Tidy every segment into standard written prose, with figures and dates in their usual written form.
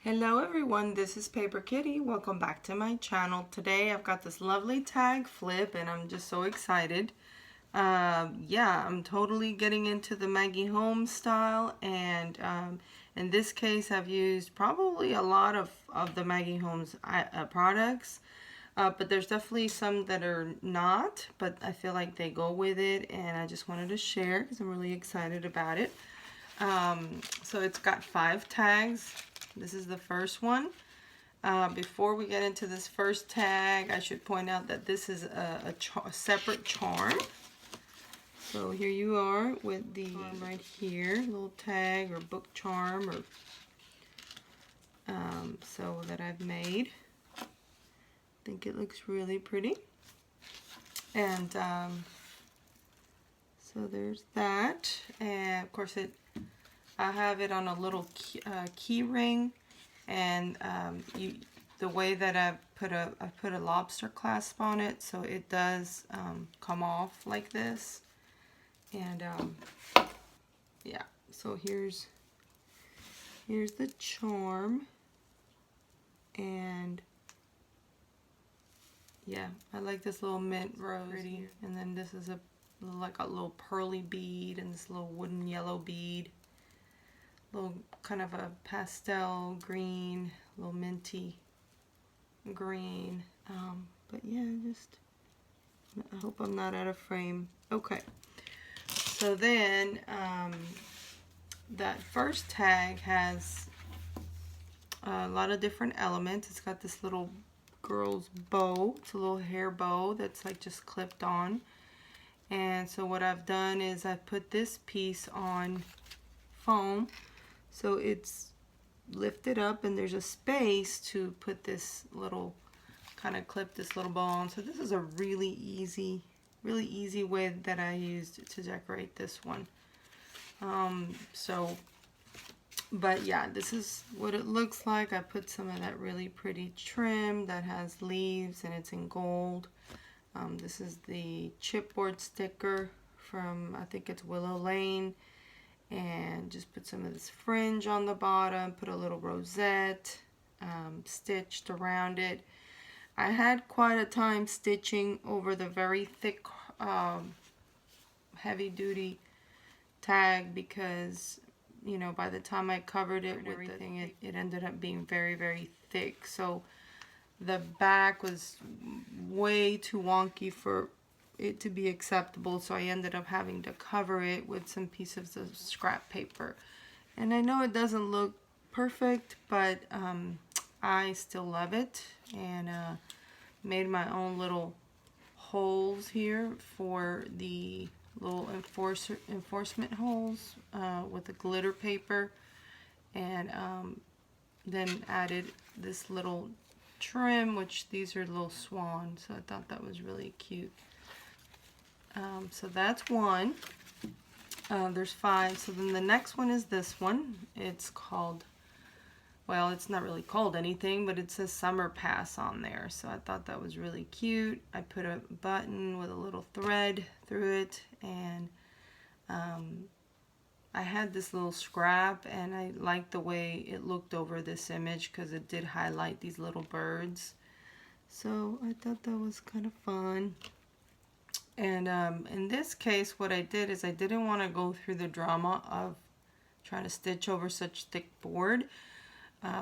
Hello everyone, this is Paper Kitty. Welcome back to my channel. Today I've got this lovely tag flip and I'm just so excited. Yeah, I'm totally getting into the Maggie Holmes style, and in this case I've used probably a lot of the Maggie Holmes products. But there's definitely some that are not, but I feel like they go with it, and I just wanted to share because I'm really excited about it. So it's got 5 tags. This is the first one. Before we get into this first tag, I should point out that this is a separate charm. So here you are with the charm right here, little tag or book charm, or so that I've made. I think it looks really pretty. And so there's that, and of course I have it on a little key ring, and the way that I put a lobster clasp on it, so it does come off like this. And yeah, so here's the charm, and yeah, I like this little mint rose, pretty. And then this is like a little pearly bead, and this little wooden yellow bead. Little kind of a pastel green, little minty green. But yeah, I hope I'm not out of frame. Okay, so then that first tag has a lot of different elements. It's got this little girl's bow. It's a little hair bow that's like just clipped on. And so what I've done is I've put this piece on foam. So it's lifted up, and there's a space to put this little, kind of clip this little bow on. So this is a really easy way that I used to decorate this one. But yeah, this is what it looks like. I put some of that really pretty trim that has leaves, and it's in gold. This is the chipboard sticker from, I think it's Willow Lane. And just put some of this fringe on the bottom, put a little rosette stitched around it. I had quite a time stitching over the very thick heavy duty tag, because you know, by the time I covered it with everything, it ended up being very thick. So the back was way too wonky for it to be acceptable, so I ended up having to cover it with some pieces of scrap paper. And I know it doesn't look perfect, but I still love it, and made my own little holes here for the little enforcement holes with the glitter paper, and then added this little trim, which these are little swans, so I thought that was really cute. So that's one. There's 5. So then the next one is this one. It's called, well, it's not really called anything, but it says Summer Pass on there. So I thought that was really cute. I put a button with a little thread through it, and I had this little scrap, and I liked the way it looked over this image because it did highlight these little birds. So I thought that was kind of fun. And in this case, what I did is I didn't want to go through the drama of trying to stitch over such thick board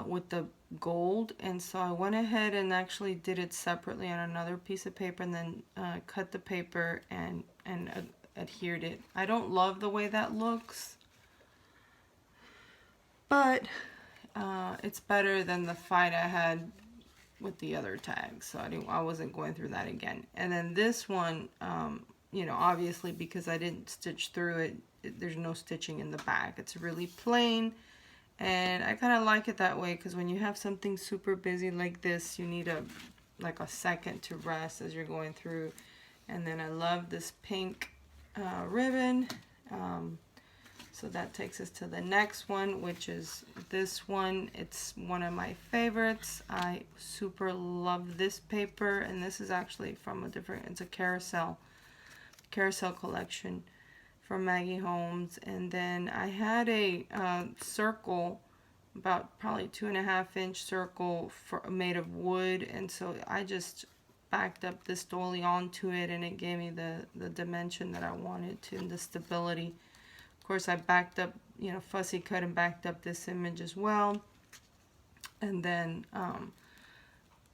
with the gold, and so I went ahead and actually did it separately on another piece of paper, and then cut the paper and adhered it. I don't love the way that looks, but it's better than the fight I had with the other tags, so I wasn't going through that again. And then this one, you know, obviously because I didn't stitch through it, there's no stitching in the back. It's really plain, and I kind of like it that way, because when you have something super busy like this, you need like a second to rest as you're going through. And then I love this pink ribbon. So that takes us to the next one, which is this one. It's one of my favorites. I super love this paper, and this is actually from it's a carousel collection from Maggie Holmes. And then I had a circle about probably 2.5-inch circle made of wood, and so I just backed up this doily onto it, and it gave me the dimension that I wanted to, and the stability. Of course, I backed up, you know, fussy cut and backed up this image as well, and then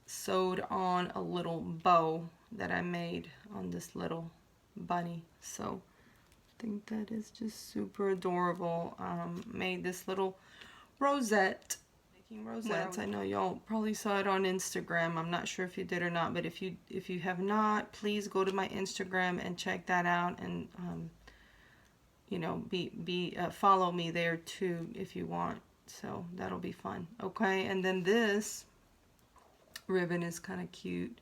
sewed on a little bow that I made on this little bunny. So I think that is just super adorable. Made this little rosette. Making rosettes. I know y'all probably saw it on Instagram. I'm not sure if you did or not, but if you have not, please go to my Instagram and check that out, and you know, follow me there too if you want. So that'll be fun. Okay, and then this ribbon is kind of cute.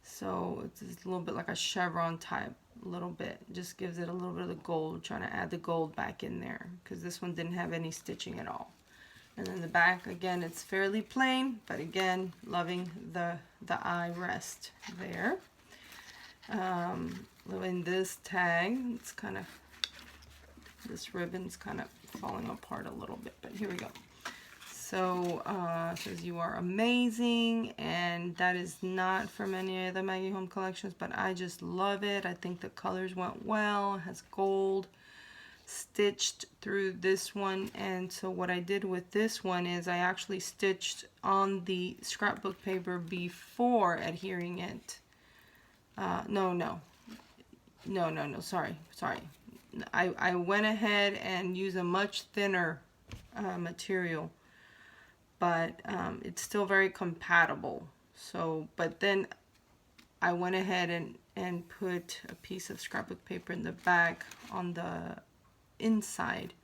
So it's a little bit like a chevron type, a little bit. Just gives it a little bit of the gold, trying to add the gold back in there, because this one didn't have any stitching at all. And then the back, again, it's fairly plain, but again, loving the eye rest there. Loving this tag. It's kind of, this ribbon's kind of falling apart a little bit, but here we go. So it says you are amazing, and that is not from any of the Maggie Home collections, but I just love it. I think the colors went well. It has gold stitched through this one, and so what I did with this one is I actually stitched on the scrapbook paper before adhering it. Sorry. I went ahead and used a much thinner material, but it's still very compatible. So, but then I went ahead and put a piece of scrapbook paper in the back on the inside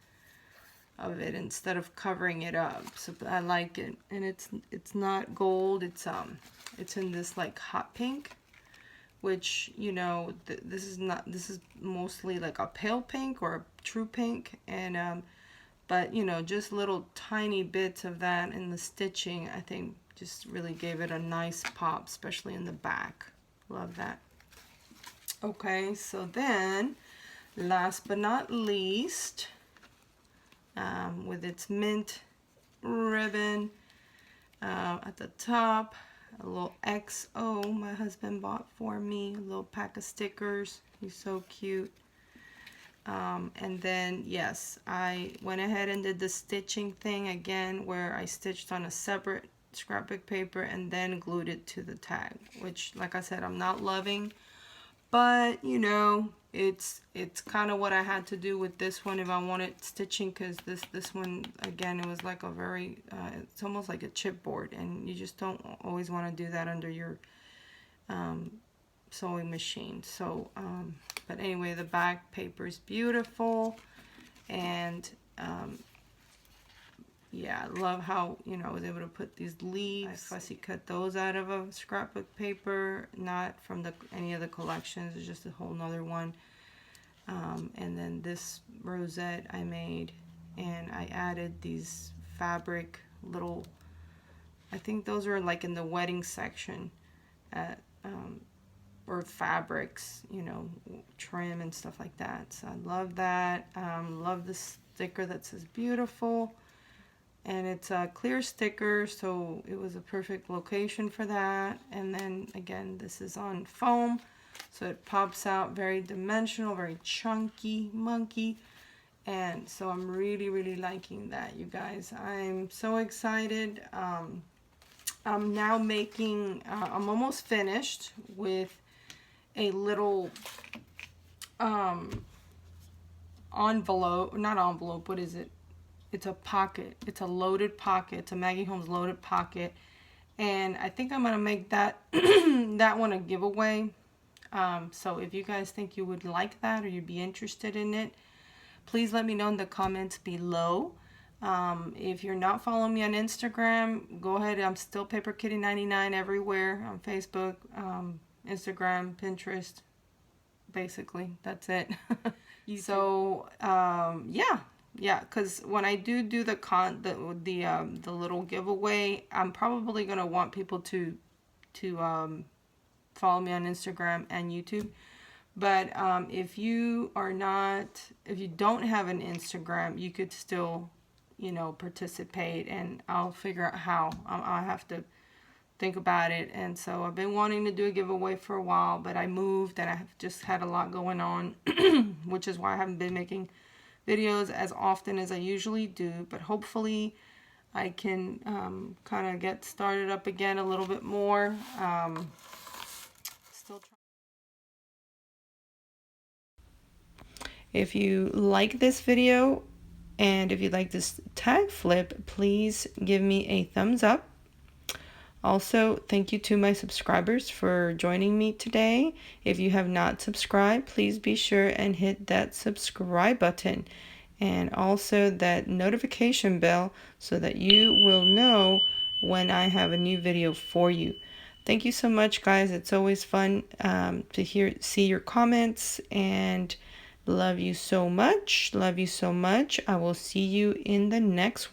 of it instead of covering it up. So I like it, and it's not gold. It's in this like hot pink, which, you know, this is mostly like a pale pink or a true pink, and but you know, just little tiny bits of that in the stitching, I think just really gave it a nice pop, especially in the back. Love that. Okay, so then last but not least, with its mint ribbon at the top, a little XO my husband bought for me, a little pack of stickers. He's so cute. And then, yes, I went ahead and did the stitching thing again, where I stitched on a separate scrapbook paper and then glued it to the tag, which, like I said, I'm not loving, but you know, it's kind of what I had to do with this one if I wanted stitching, because this one, again, it was like a very it's almost like a chipboard, and you just don't always want to do that under your sewing machine. So but anyway, the back paper is beautiful, and yeah, I love how, you know, I was able to put these leaves. I fussy cut those out of a scrapbook paper, not from any of the collections. It's just a whole nother one. And then this rosette I made, and I added these fabric little, I think those are like in the wedding section at or fabrics, you know, trim and stuff like that. So I love that. Love the sticker that says beautiful, and it's a clear sticker, so it was a perfect location for that. And then again, this is on foam, so it pops out, very dimensional, very chunky, monkey. And so I'm really liking that, you guys. I'm so excited. I'm now making, I'm almost finished with a little envelope, not envelope, what is it? It's a pocket. It's a loaded pocket. It's a Maggie Holmes loaded pocket. And I think I'm going to make that that one a giveaway. So if you guys think you would like that, or you'd be interested in it, please let me know in the comments below. If you're not following me on Instagram, go ahead. I'm still PaperKitty99 everywhere, on Facebook, Instagram, Pinterest, basically. That's it. So yeah, because when I do the little giveaway, I'm probably gonna want people to follow me on Instagram and YouTube. But if you don't have an Instagram, you could still, you know, participate, and I'll figure out how. I'll have to think about it. And so I've been wanting to do a giveaway for a while, but I moved and I've just had a lot going on, which is why I haven't been making videos as often as I usually do. But hopefully I can kind of get started up again a little bit more. Still trying. If you like this video and if you like this tag flip, please give me a thumbs up. Also, thank you to my subscribers for joining me today. If you have not subscribed, please be sure and hit that subscribe button and also that notification bell so that you will know when I have a new video for you. Thank you so much, guys. It's always fun to see your comments, and love you so much. Love you so much. I will see you in the next one.